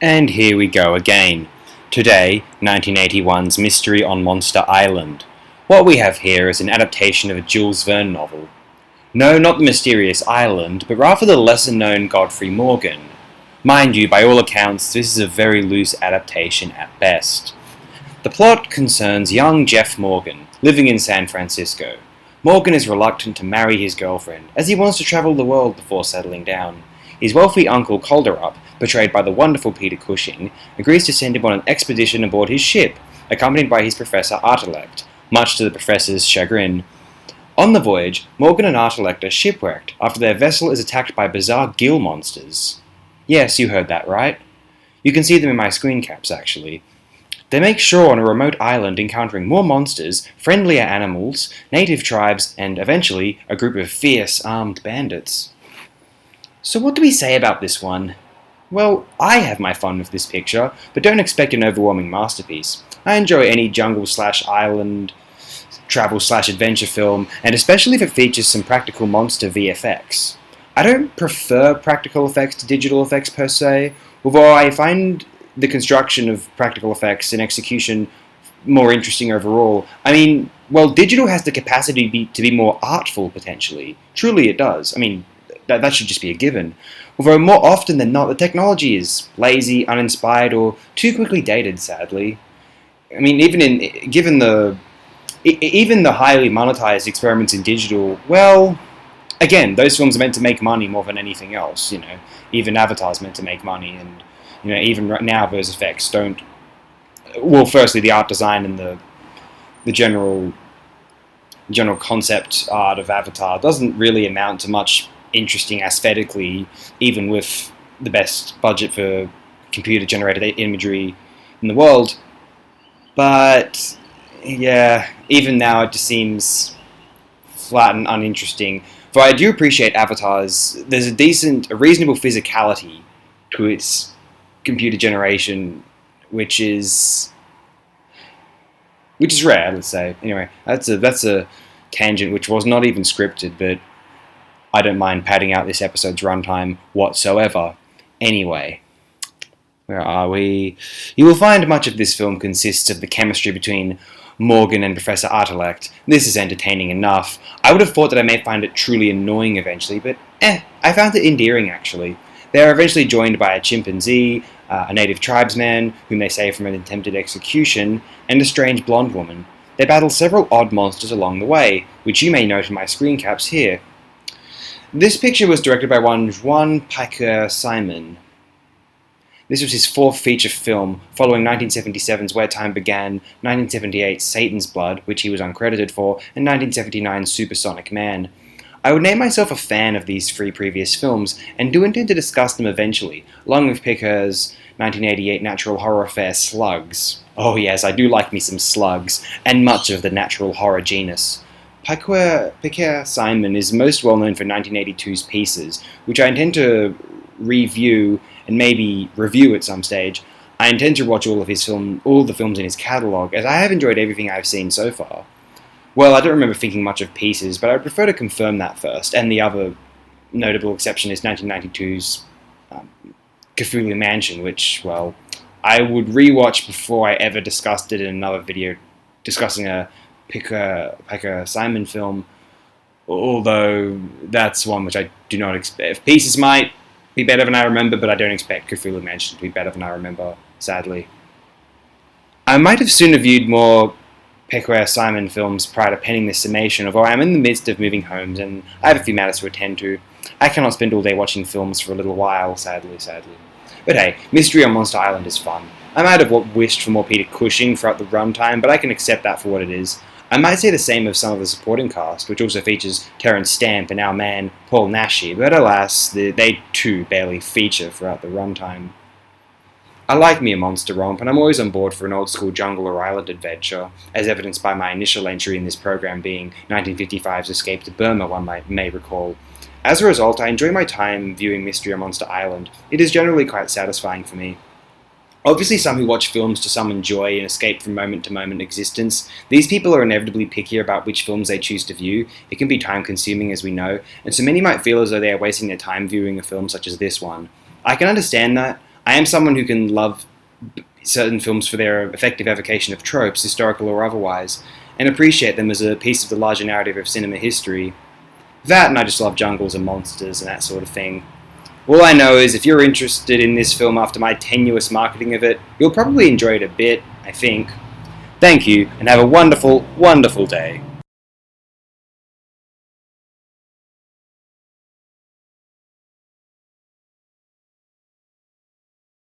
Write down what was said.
And here we go again. Today, 1981's Mystery on Monster Island. What we have here is an adaptation of a Jules Verne novel. No, not the mysterious island, but rather the lesser-known Godfrey Morgan. Mind you, by all accounts, this is a very loose adaptation at best. The plot concerns young Jeff Morgan, living in San Francisco. Morgan is reluctant to marry his girlfriend, as he wants to travel the world before settling down. His wealthy uncle Calderup, portrayed by the wonderful Peter Cushing, agrees to send him on an expedition aboard his ship, accompanied by his professor Artelect, much to the professor's chagrin. On the voyage, Morgan and Artelect are shipwrecked after their vessel is attacked by bizarre gill monsters. Yes, you heard that right. You can see them in my screen caps, actually. They make shore on a remote island encountering more monsters, friendlier animals, native tribes, and eventually a group of fierce armed bandits. So what do we say about this one? Well, I have my fun with this picture, but don't expect an overwhelming masterpiece. I enjoy any jungle/island, travel/adventure film, and especially if it features some practical monster VFX. I don't prefer practical effects to digital effects per se, although I find the construction of practical effects and execution more interesting overall. I mean, well, digital has the capacity to be more artful, potentially. Truly it does. I mean, that should just be a given. Although more often than not, the technology is lazy, uninspired, or too quickly dated, sadly. I mean, given even the highly monetized experiments in digital, well, again, those films are meant to make money more than anything else, you know. Even Avatar's meant to make money, and, you know, even right now those effects don't... Well, firstly, the art design and the general concept art of Avatar doesn't really amount to much interesting aesthetically, even with the best budget for computer-generated imagery in the world. But, yeah, even now it just seems flat and uninteresting. For I do appreciate Avatar's... There's a reasonable physicality to its computer generation, which is rare, let's say. Anyway, that's a tangent which was not even scripted, but I don't mind padding out this episode's runtime whatsoever. Anyway, where are we? You will find much of this film consists of the chemistry between Morgan and Professor Artelect. This is entertaining enough. I would have thought that I may find it truly annoying eventually, but I found it endearing actually. They are eventually joined by a chimpanzee, a native tribesman, whom they save from an attempted execution, and a strange blonde woman. They battle several odd monsters along the way, which you may note in my screen caps here. This picture was directed by one Juan Piquer Simon. This was his fourth feature film, following 1977's Where Time Began, 1978's Satan's Blood, which he was uncredited for, and 1979's Supersonic Man. I would name myself a fan of these three previous films, and do intend to discuss them eventually, along with Piquer's 1988 natural horror affair Slugs. Oh yes, I do like me some slugs, and much of the natural horror genus. Piquer Simon is most well known for 1982's Pieces, which I intend to review and maybe review at some stage. I intend to watch all the films in his catalogue, as I have enjoyed everything I've seen so far. Well, I don't remember thinking much of Pieces, but I would prefer to confirm that first, and the other notable exception is 1992's Cthulhu Mansion, which, well, I would rewatch before I ever discussed it in another video discussing a Piquer Simon film, although that's one which I do not expect. Pieces might be better than I remember, but I don't expect Cthulhu Mansion to be better than I remember, sadly. I might have sooner viewed more Piquer Simon films prior to penning this summation, although I am in the midst of moving homes and I have a few matters to attend to. I cannot spend all day watching films for a little while, sadly. But hey, Mystery on Monster Island is fun. I might have wished for more Peter Cushing throughout the runtime, but I can accept that for what it is. I might say the same of some of the supporting cast, which also features Terence Stamp and our man Paul Naschy, but alas, they too barely feature throughout the runtime. I like me a monster romp, and I'm always on board for an old-school jungle or island adventure, as evidenced by my initial entry in this program being 1955's Escape to Burma, one may recall. As a result, I enjoy my time viewing Mystery on Monster Island. It is generally quite satisfying for me. Obviously, some who watch films to some enjoy and escape from moment-to-moment existence. These people are inevitably picky about which films they choose to view. It can be time-consuming, as we know, and so many might feel as though they are wasting their time viewing a film such as this one. I can understand that. I am someone who can love certain films for their effective evocation of tropes, historical or otherwise, and appreciate them as a piece of the larger narrative of cinema history. That, and I just love jungles and monsters and that sort of thing. All I know is if you're interested in this film after my tenuous marketing of it, you'll probably enjoy it a bit, I think. Thank you, and have a wonderful, wonderful day.